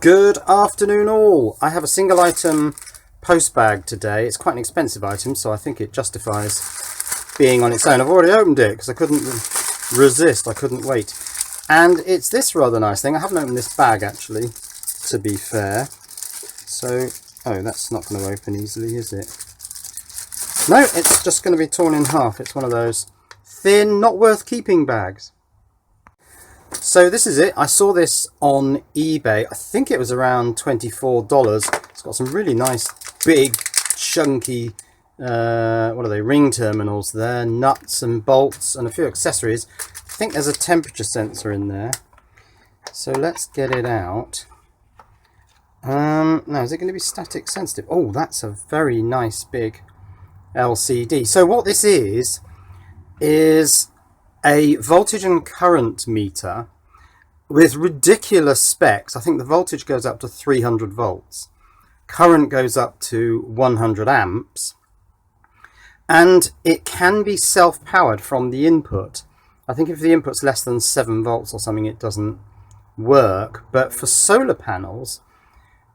Good afternoon all. I have a single item post bag today. It's quite an expensive item, so I think it justifies being on its own. I've already opened it because I couldn't resist. I couldn't wait. And it's this rather nice thing. I haven't opened this bag actually, to be fair. So, oh, that's not going to open easily, is it? No, it's just going to be torn in half. It's one of those thin, not worth keeping bags. So this is it. I saw this on eBay. I think it was around $24. It's got some really nice, big, chunky, what are they, ring terminals there, nuts and bolts and a few accessories. I think there's a temperature sensor in there. So let's get it out. Now, is it going to be static sensitive? Oh, that's a very nice big LCD. So what this is a voltage and current meter with ridiculous specs. I think the voltage goes up to 300 volts. Current goes up to 100 amps. And it can be self-powered from the input. I think if the input's less than 7 volts or something, it doesn't work. But for solar panels,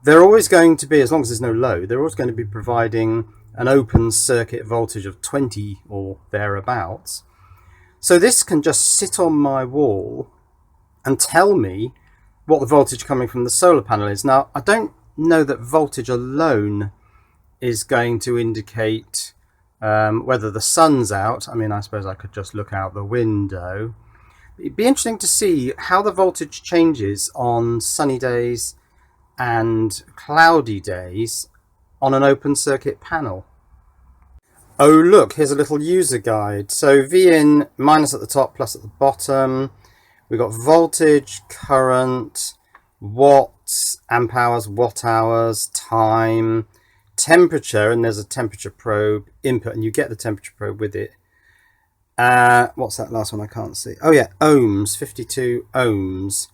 they're always going to be, as long as there's no load, they're always going to be providing an open circuit voltage of 20 or thereabouts. So this can just sit on my wall and tell me what the voltage coming from the solar panel is. Now, I don't know that voltage alone is going to indicate whether the sun's out. I mean, I suppose I could just look out the window. It'd be interesting to see how the voltage changes on sunny days and cloudy days on an open circuit panel. Oh look, here's a little user guide. So VIN, minus at the top, plus at the bottom. We've got voltage, current, watts, amp hours, watt hours, time, temperature, and there's a temperature probe, input, and you get the temperature probe with it. What's that last one? I can't see. Oh yeah, ohms, 52 ohms.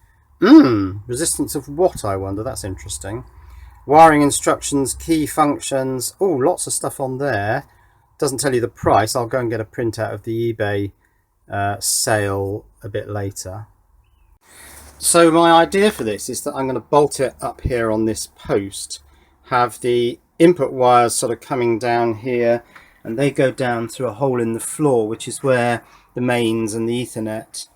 Resistance of what, I wonder? That's interesting. Wiring instructions, key functions. Oh, lots of stuff on there. Doesn't tell you the price. I'll go and get a printout of the eBay sale a bit later. So my idea for this is that I'm going to bolt it up here on this post, have the input wires sort of coming down here, and they go down through a hole in the floor, which is where the mains and the Ethernet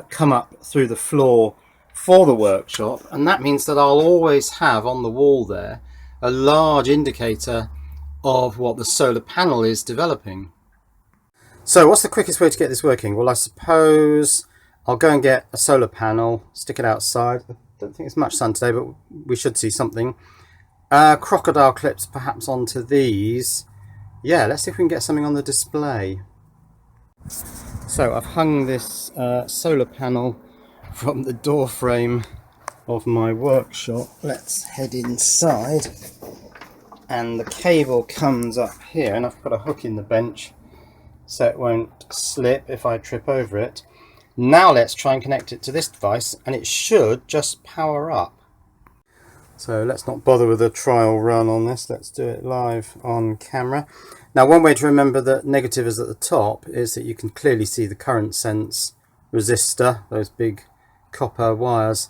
come up through the floor for the workshop. And that means that I'll always have on the wall there a large indicator of what the solar panel is developing. So what's the quickest way to get this working? Well, I suppose I'll go and get a solar panel, stick it outside. I don't think it's much sun today, but we should see something. Crocodile clips perhaps onto these. Yeah, let's see if we can get something on the display. So I've hung this solar panel from the door frame of my workshop. Let's head inside. And the cable comes up here, and I've put a hook in the bench so it won't slip if I trip over it. Now let's try and connect it to this device, and it should just power up. So let's not bother with a trial run on this. Let's do it live on camera. Now, one way to remember that negative is at the top is that you can clearly see the current sense resistor. Those big copper wires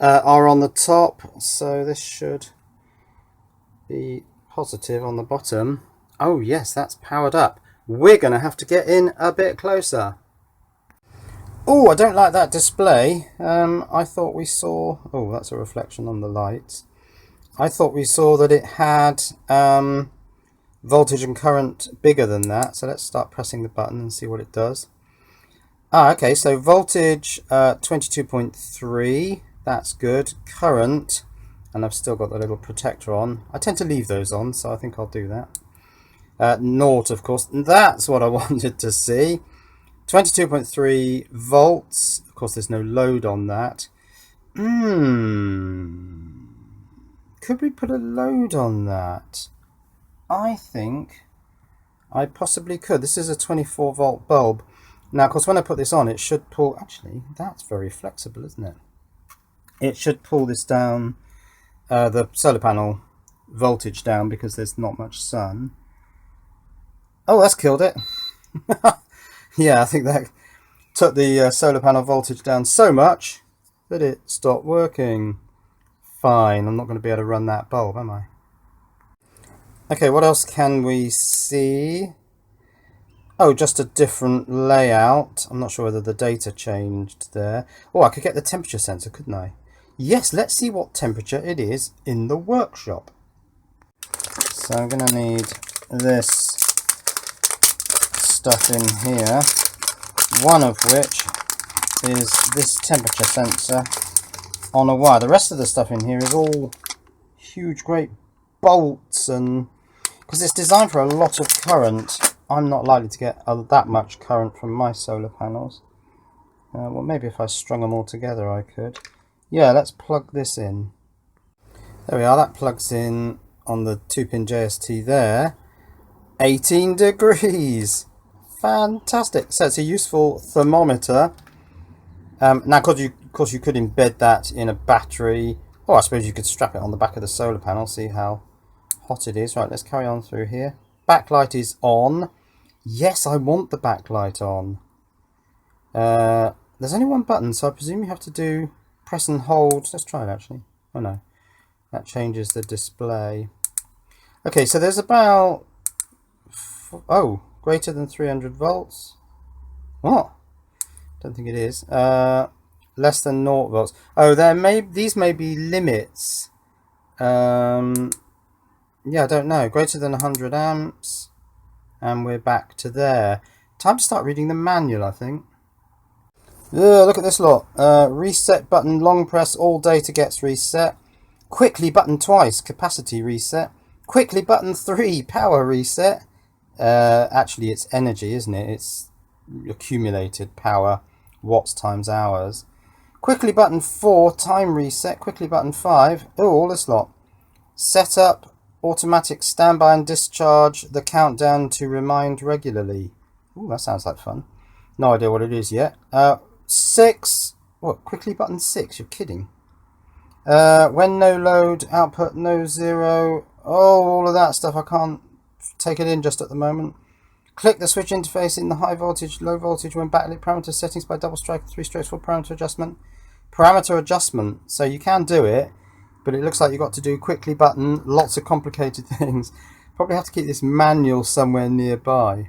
are on the top, so this should be positive on the bottom. Oh yes, that's powered up. We're going to have to get in a bit closer. Oh, I don't like that display. I thought we saw... Oh, that's a reflection on the light. I thought we saw that it had voltage and current bigger than that. So let's start pressing the button and see what it does. Okay, so voltage 22.3. That's good. Current, and I've still got the little protector on. I tend to leave those on, so I think I'll do that. Naught, of course. That's what I wanted to see. 22.3 volts. Of course, there's no load on that. Could we put a load on that? I think I possibly could. This is a 24 volt bulb. Now, of course, when I put this on, it should pull... Actually, that's very flexible, isn't it? It should pull this down, the solar panel voltage down, because there's not much sun. Oh, that's killed it. Yeah, I think that took the solar panel voltage down so much that it stopped working. fine. I'm not going to be able to run that bulb, am I? Okay, what else can we see? Oh, just a different layout. I'm not sure whether the data changed there. Oh, I could get the temperature sensor, couldn't I? Yes, let's see what temperature it is in the workshop. So I'm going to need this stuff in here, one of which is this temperature sensor on a wire. The rest of the stuff in here is all huge, great bolts, and because it's designed for a lot of current, I'm not likely to get that much current from my solar panels. Well, maybe if I strung them all together I could. Yeah, let's plug this in. There we are, that plugs in on the 2-pin JST there. 18 degrees! Fantastic! So it's a useful thermometer. Now, of course, you could embed that in a battery, or I suppose you could strap it on the back of the solar panel, see how hot it is. Right, let's carry on through here. Backlight is on. Yes, I want the backlight on. There's only one button, so I presume you have to do press and hold. Let's try it actually. Oh no, that changes the display. Okay, so there's about, oh, greater than 300 volts. What? Don't think it is. Less than 0 volts. Oh, these may be limits. Yeah, I don't know. Greater than 100 amps, and we're back to there. Time to start reading the manual, I think. Look at this lot. Reset button, long press, all data gets reset. Quickly button twice, capacity reset. Quickly button 3, power reset. Actually, it's energy, isn't it? It's accumulated power, watts times hours. Quickly button 4, time reset. Quickly button 5, oh, all this lot. Setup, automatic standby and discharge, the countdown to remind regularly. Ooh, that sounds like fun. No idea what it is yet. 6, what, quickly button 6, you're kidding. When no load, output no zero. Oh, all of that stuff, I can't take it in just at the moment. Click the switch interface in the high voltage, low voltage when backlit parameter settings by double strike, 3 strokes for parameter adjustment. Parameter adjustment, so you can do it, but it looks like you've got to do quickly button, lots of complicated things. Probably have to keep this manual somewhere nearby.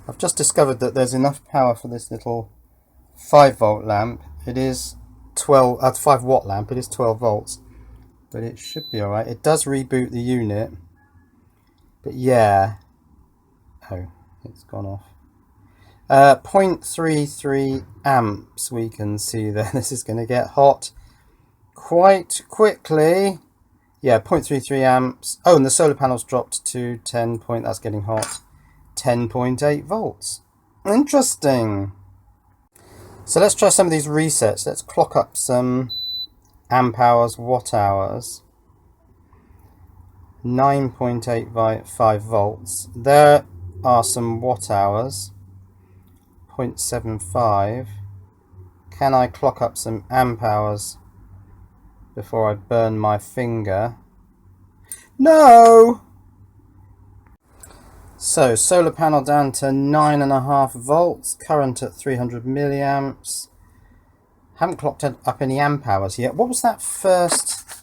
I've just discovered that there's enough power for this little 5-volt lamp. It is 5-watt lamp, it is 12 volts. But it should be alright. It does reboot the unit. But yeah. Oh, it's gone off. 0.33 amps we can see there. This is going to get hot quite quickly. Yeah, 0.33 amps. Oh, and the solar panel's dropped to 10 point. That's getting hot. 10.8 volts. Interesting. So let's try some of these resets. Let's clock up some amp hours, watt hours. 9.85 volts. There are some watt hours. 0.75. Can I clock up some amp hours before I burn my finger? No! So solar panel down to 9.5 volts, current at 300 milliamps. Haven't clocked up any amp hours yet. What was that first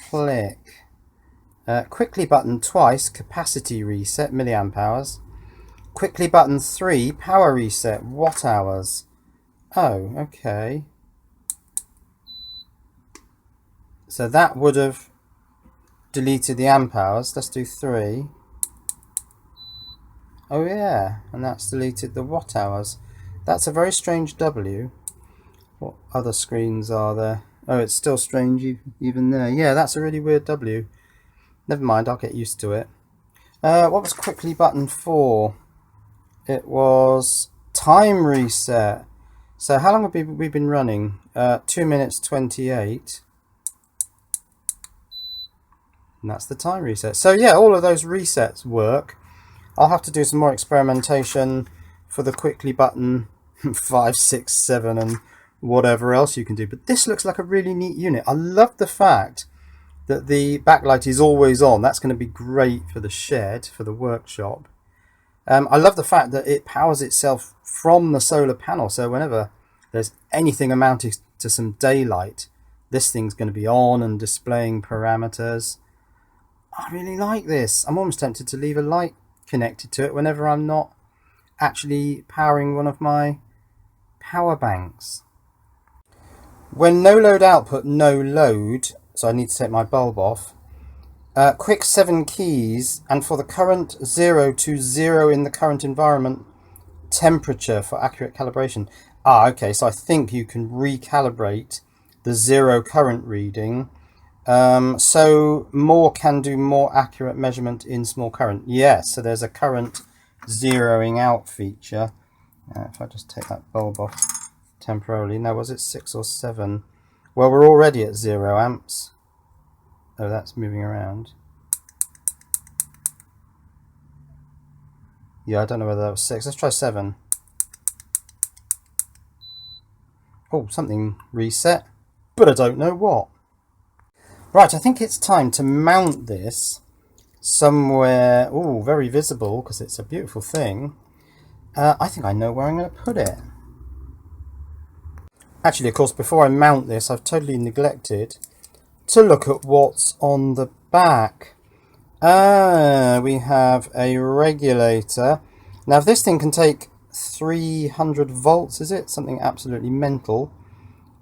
click? Quickly button twice, capacity reset, milliamp hours. Quickly button 3, power reset, watt hours. Oh, okay. So that would have deleted the amp hours. Let's do 3. Oh yeah, and that's deleted the watt hours. That's a very strange W. What other screens are there? Oh, it's still strange even there. Yeah, that's a really weird W. Never mind, I'll get used to it. What was quickly button 4? It was time reset. So how long have we been running? 2 minutes 28. And that's the time reset. So yeah, all of those resets work. I'll have to do some more experimentation for the quickly button 5, 6, 7 and whatever else you can do. But this looks like a really neat unit. I love the fact that the backlight is always on. That's going to be great for the shed, for the workshop. I love the fact that it powers itself from the solar panel. So whenever there's anything amounting to some daylight, This thing's going to be on and displaying parameters. I really like this. I'm almost tempted to leave a light connected to it whenever I'm not actually powering one of my power banks. When no load output, no load, so I need to take my bulb off. Quick 7 keys, and for the current 0 to 0 in the current environment, temperature for accurate calibration. Okay, so I think you can recalibrate the 0 current reading. So more can do more accurate measurement in small current. Yes, so there's a current zeroing out feature. If I just take that bulb off temporarily. Now, was it 6 or 7? Well, we're already at 0 amps. Oh, that's moving around. Yeah, I don't know whether that was 6. Let's try 7. Oh, something reset, but I don't know what. Right, I think it's time to mount this somewhere, very visible, because it's a beautiful thing. I think I know where I'm going to put it. Actually, of course, before I mount this, I've totally neglected to look at what's on the back. We have a regulator. Now, if this thing can take 300 volts, is it? Something absolutely mental.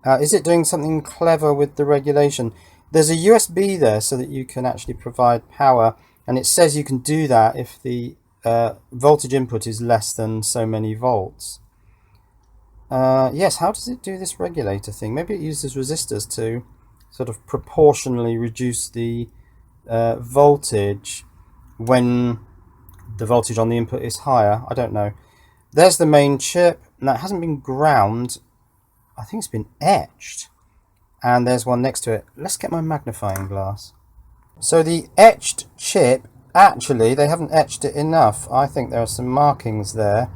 Is it doing something clever with the regulation? There's a USB there so that you can actually provide power, and it says you can do that if the voltage input is less than so many volts. Yes, how does it do this regulator thing? Maybe it uses resistors to sort of proportionally reduce the voltage when the voltage on the input is higher. I don't know. There's the main chip. Now, it hasn't been ground. I think it's been etched. And there's one next to it. Let's get my magnifying glass. So the etched chip, actually, they haven't etched it enough. I think there are some markings there.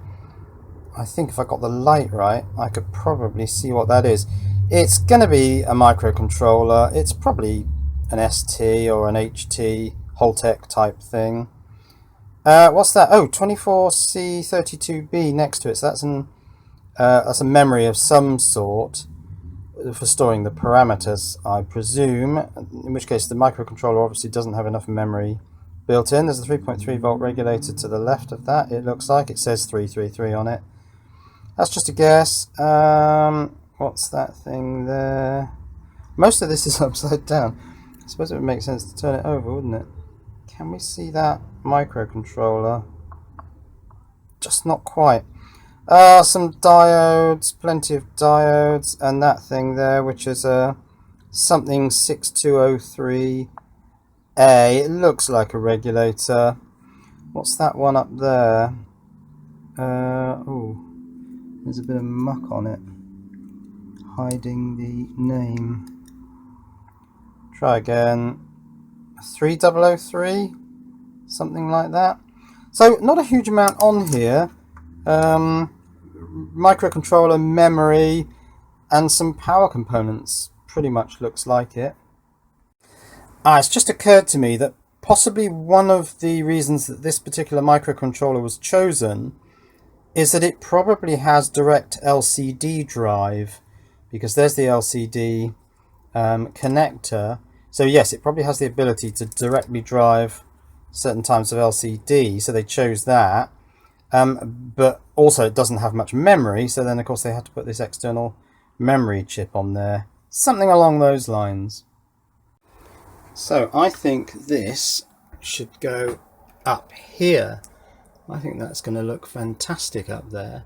I think if I got the light right, I could probably see what that is. It's going to be a microcontroller. It's probably an ST or an HT, Holtec type thing. What's that? Oh, 24C32B next to it. So that's a memory of some sort for storing the parameters, I presume. In which case, the microcontroller obviously doesn't have enough memory built in. There's a 3.3 volt regulator to the left of that. It looks like it says 333 on it. That's just a guess. What's that thing there? Most of this is upside down. I suppose it would make sense to turn it over, wouldn't it? Can we see that microcontroller? Just not quite. Some diodes, plenty of diodes, and that thing there, which is a something 6203A. It looks like a regulator. What's that one up there? Oh, there's a bit of muck on it, hiding the name. Try again. 3003, something like that. So not a huge amount on here. Microcontroller, memory, and some power components. Pretty much looks like it. It's just occurred to me that possibly one of the reasons that this particular microcontroller was chosen is that it probably has direct LCD drive, because there's the LCD connector. So yes, it probably has the ability to directly drive certain types of LCD, so they chose that. But also it doesn't have much memory, so then of course they had to put this external memory chip on there. Something along those lines. So I think this should go up here. I think that's going to look fantastic up there.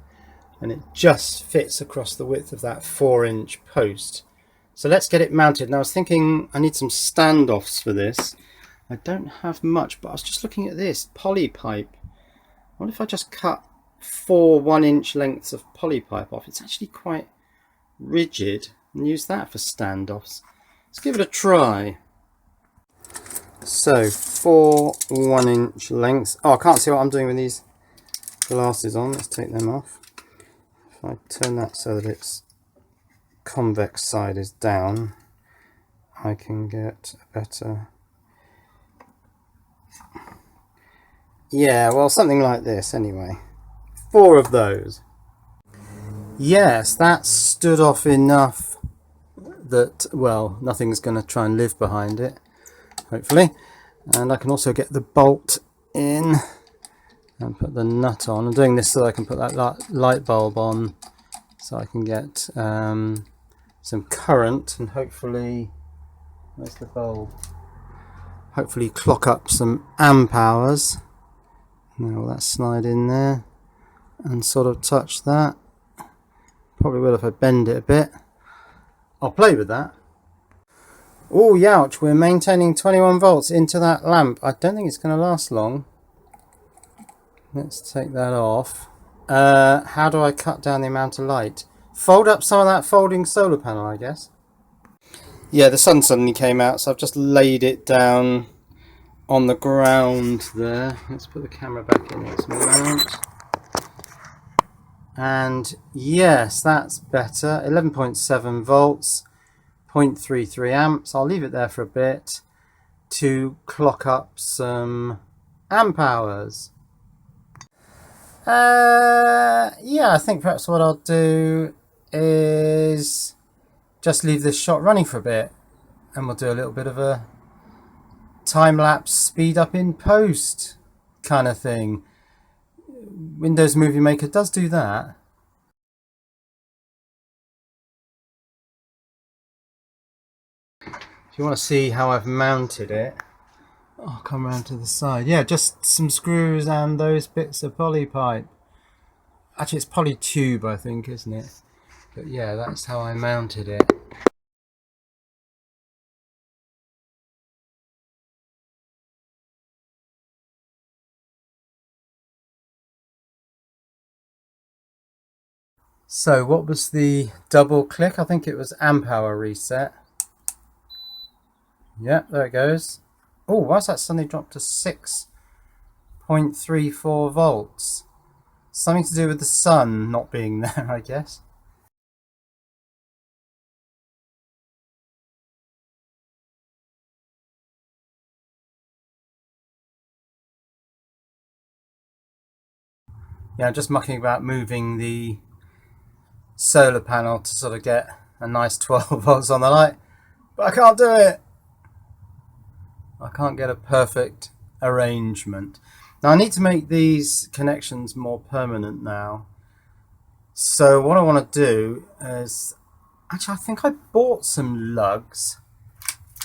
And it just fits across the width of that 4-inch post. So let's get it mounted. Now I was thinking I need some standoffs for this. I don't have much, but I was just looking at this poly pipe. What if I just cut 4 1-inch lengths of poly pipe off? It's actually quite rigid, and use that for standoffs. Let's give it a try. So 4 1-inch lengths. Oh, I can't see what I'm doing with these glasses on. Let's take them off. If I turn that so that its convex side is down, I can get a better... Yeah, well, something like this anyway. 4 of those. Yes, that stood off enough that, well, nothing's going to try and live behind it, hopefully. And I can also get the bolt in and put the nut on. I'm doing this so I can put that light bulb on, so I can get some current and hopefully, where's the bulb? Hopefully clock up some amp hours. Now will that slide in there and sort of touch that? Probably will if I bend it a bit. I'll play with that. Oh, youch, we're maintaining 21 volts into that lamp. I don't think it's going to last long. Let's take that off. How do I cut down the amount of light? Fold up some of that folding solar panel, I guess. Yeah, the sun suddenly came out, so I've just laid it down on the ground there. Let's put the camera back in its mount. And yes, that's better. 11.7 volts, 0.33 amps. I'll leave it there for a bit to clock up some amp hours. Yeah, I think perhaps what I'll do is just leave this shot running for a bit, and we'll do a little bit of a time-lapse speed up in post kind of thing. Windows Movie Maker does do that. If you want to see how I've mounted it, I'll come around to the side. Yeah, just some screws and those bits of poly pipe. Actually, it's poly tube, I think, isn't it? But yeah, that's how I mounted it. So what was the double click? I think it was amp hour reset. Yeah, there it goes. Oh, why's that suddenly dropped to 6.34 volts? Something to do with the sun not being there, I guess. Yeah, I'm just mucking about moving the solar panel to sort of get a nice 12 volts on the light, but I can't do it. I can't get a perfect arrangement. Now I need to make these connections more permanent now. So what I want to do is, actually I think I bought some lugs,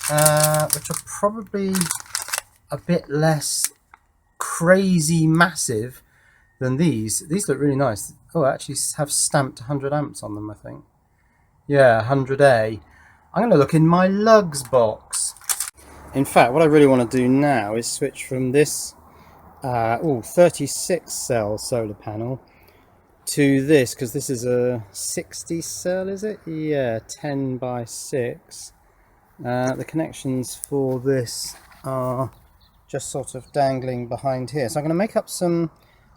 which are probably a bit less crazy massive than these. These look really nice. Oh, I actually have stamped 100 amps on them, I think. Yeah, 100A. I'm going to look in my lugs box. In fact, what I really want to do now is switch from this 36 cell solar panel to this, because this is a 60 cell, is it? Yeah, 10 by 6. The connections for this are just sort of dangling behind here. So I'm going to make up some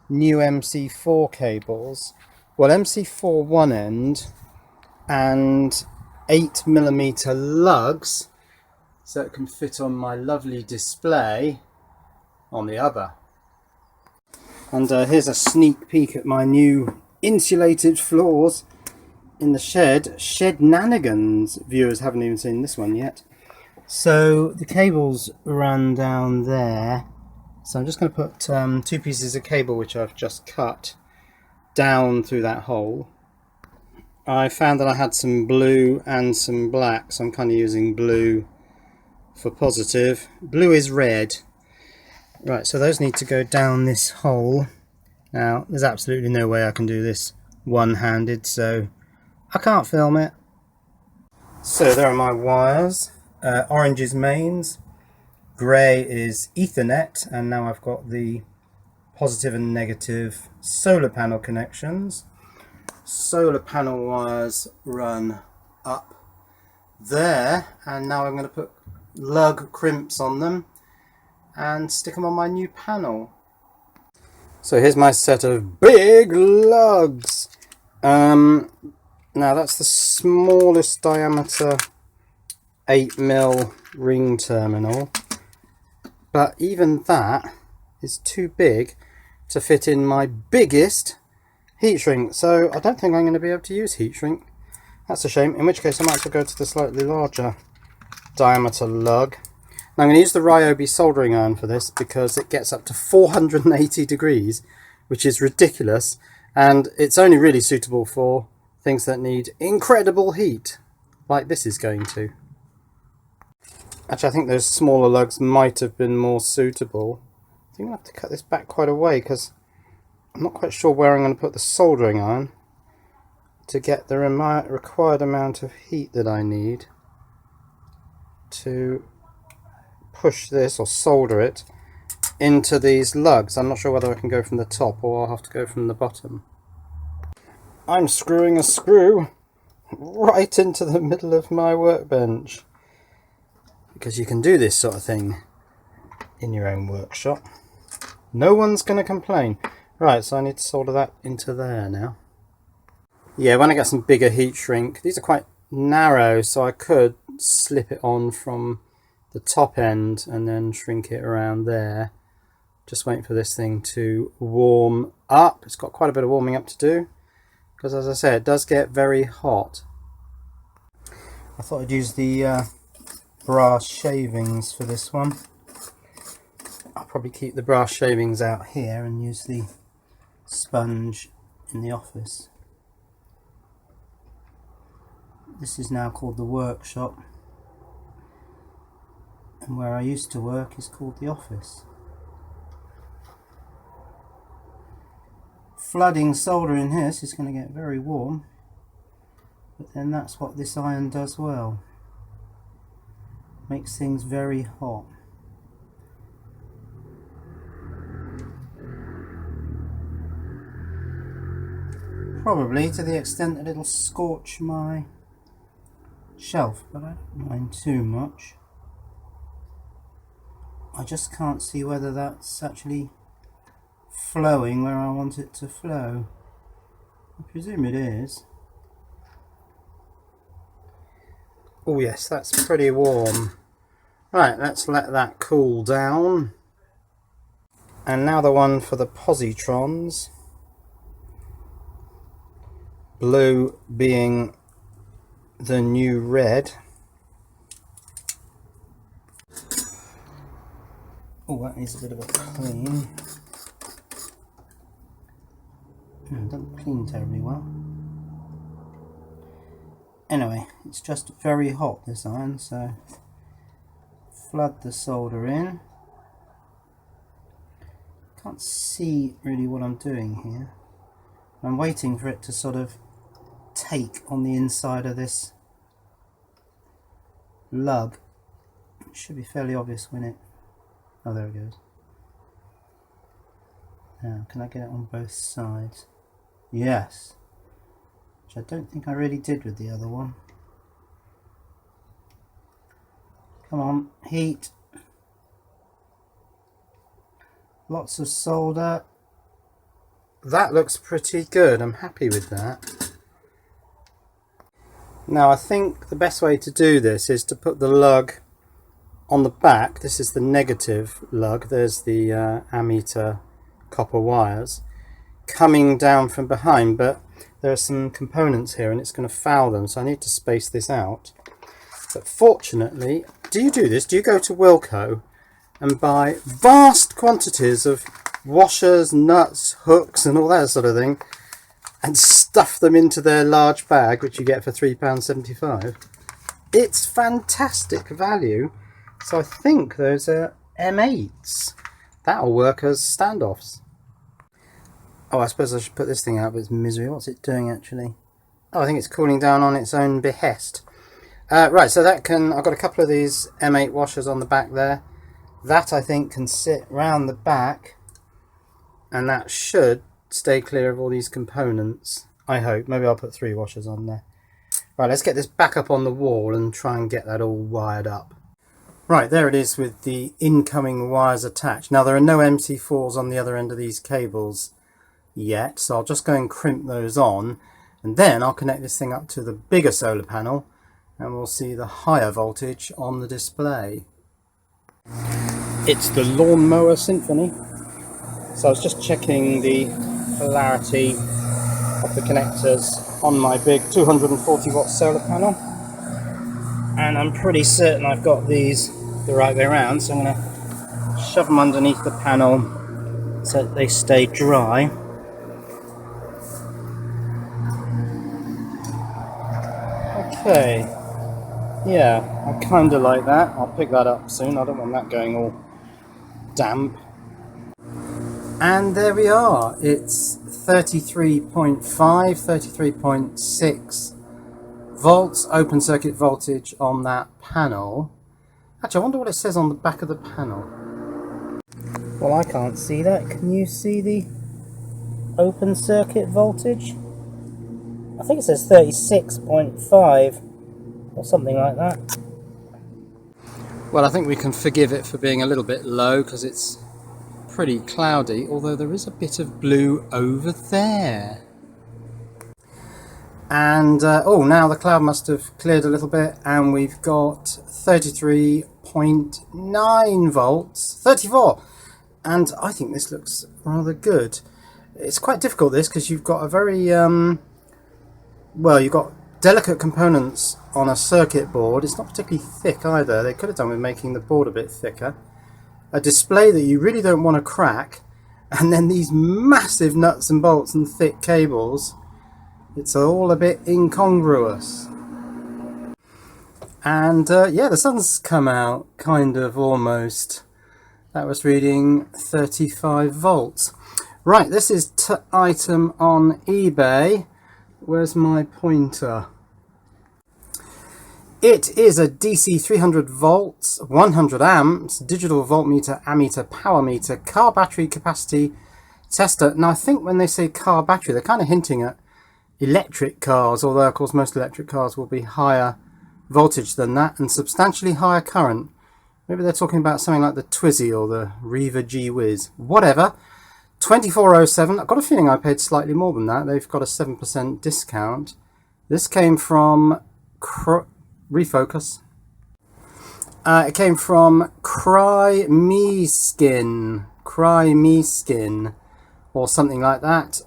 new MC4 cables. Well, MC4 one end and 8mm lugs, so it can fit on my lovely display on the other. And here's a sneak peek at my new insulated floors in the shed. Shed-nanigans. Viewers haven't even seen this one yet. So the cables run down there. So I'm just going to put 2 pieces of cable, which I've just cut, down through that hole. I found that I had some blue and some black, so I'm kind of using blue for positive. Blue is red. Right, so those need to go down this hole. Now, there's absolutely no way I can do this one-handed, so I can't film it. So there are my wires. Orange is mains, grey is Ethernet, and now I've got the positive and negative solar panel connections. Solar panel wires run up there, and now I'm going to put lug crimps on them and stick them on my new panel. So here's my set of big lugs. Now that's the smallest diameter 8mm ring terminal, but even that is too big to fit in my biggest heat shrink, so I don't think I'm going to be able to use heat shrink. That's a shame, in which case I might as well go to the slightly larger diameter lug. Now I'm going to use the Ryobi soldering iron for this because it gets up to 480 degrees, which is ridiculous, and it's only really suitable for things that need incredible heat, like this is going to. Actually, I think those smaller lugs might have been more suitable. I think I'll have to cut this back quite a way because I'm not quite sure where I'm going to put the soldering iron to get the required amount of heat that I need to push this or solder it into these lugs. I'm not sure whether I can go from the top or I'll have to go from the bottom. I'm screwing a screw right into the middle of my workbench, because you can do this sort of thing in your own workshop. No one's going to complain. Right, so I need to solder that into there now. Yeah, when I get some bigger heat shrink, these are quite narrow, so I could slip it on from the top end and then shrink it around there. Just waiting for this thing to warm up. It's got quite a bit of warming up to do, because as I say, it does get very hot. I thought I'd use the brass shavings for this one. I'll probably keep the brass shavings out here and use the sponge in the office. This is now called the workshop, and where I used to work is called the office. Flooding solder in here, so it's going to get very warm, but then that's what this iron does well. Makes things very hot. Probably to the extent that it'll scorch my shelf, but I don't mind too much. I just can't see whether that's actually flowing where I want it to flow. I presume it is. Oh yes, that's pretty warm. Right, let's let that cool down. And now the one for the positrons. Blue being the new red. Oh, that needs a bit of a clean. Doesn't clean terribly well. Anyway, it's just very hot, this iron, so flood the solder in. Can't see really what I'm doing here. I'm waiting for it to sort of take on the inside of this lug. It should be fairly obvious when it... Oh, there it goes. Now, can I get it on both sides? Yes. Which I don't think I really did with the other one. Come on, heat. Lots of solder. That looks pretty good. I'm happy with that. Now I think the best way to do this is to put the lug on the back. This is the negative lug. There's the ammeter copper wires coming down from behind, but there are some components here and it's going to foul them, so I need to space this out. But fortunately, do you do this? Do you go to Wilko and buy vast quantities of washers, nuts, hooks and all that sort of thing and stuff them into their large bag, which you get for £3.75? It's fantastic value. So I think those are M8s. That'll work as standoffs. Oh, I suppose I should put this thing out of its misery. What's it doing actually? Oh, I think it's cooling down on its own behest. Right, so that can... I've got a couple of these M8 washers on the back there. That I think can sit round the back, and that should stay clear of all these components. I hope. Maybe I'll put 3 washers on there. Right, let's get this back up on the wall and try and get that all wired up. Right, there it is with the incoming wires attached. Now there are no MC4s on the other end of these cables yet, so I'll just go and crimp those on, and then I'll connect this thing up to the bigger solar panel and we'll see the higher voltage on the display. It's the Lawnmower Symphony. So I was just checking the polarity of the connectors on my big 240 watt solar panel, and I'm pretty certain I've got these the right way around, so I'm going to shove them underneath the panel so that they stay dry. Okay, yeah, I kind of like that. I'll pick that up soon. I don't want that going all damp. And there we are. It's 33.5, 33.6 volts open circuit voltage on that panel. Actually, I wonder what it says on the back of the panel. Well, I can't see that. Can you see the open circuit voltage? I think it says 36.5 or something like that. Well, I think we can forgive it for being a little bit low because it's pretty cloudy, although there is a bit of blue over there. And oh, now the cloud must have cleared a little bit, and we've got 33.9 volts, 34, and I think this looks rather good. It's quite difficult, this, because you've got a very well, you've got delicate components on a circuit board. It's not particularly thick either. They could have done with making the board a bit thicker. A display that you really don't want to crack, and then these massive nuts and bolts and thick cables. It's all a bit incongruous. And yeah, the sun's come out, kind of, almost. That was reading 35 volts. Right, this is item on eBay. Where's my pointer? It is a DC 300 volts, 100 amps, digital voltmeter, ammeter, power meter, car battery capacity tester. Now I think when they say car battery, they're kind of hinting at electric cars, although of course most electric cars will be higher voltage than that and substantially higher current. Maybe they're talking about something like the Twizy or the Riva G-Wiz. Whatever. 2407. I've got a feeling I paid slightly more than that. They've got a 7% discount. This came from Refocus. It came from Cry Me Skin, or something like that.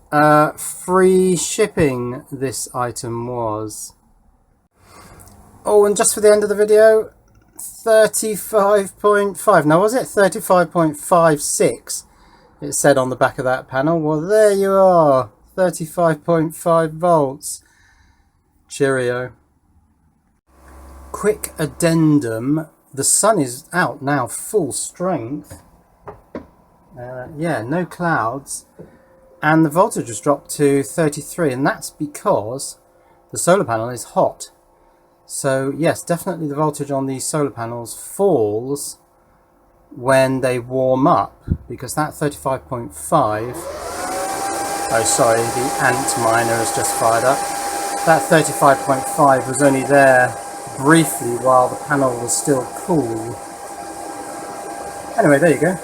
Free shipping this item was. Oh, and just for the end of the video, 35.5. Now, was it 35.56? It said on the back of that panel. Well, there you are. 35.5 volts. Cheerio. Quick addendum. The sun is out now, full strength. Yeah, no clouds. And the voltage has dropped to 33. And that's because the solar panel is hot. So, yes, definitely the voltage on these solar panels falls when they warm up, because that 35.5, oh sorry, the ant miner has just fired up. That 35.5 was only there briefly while the panel was still cool. Anyway, there you go.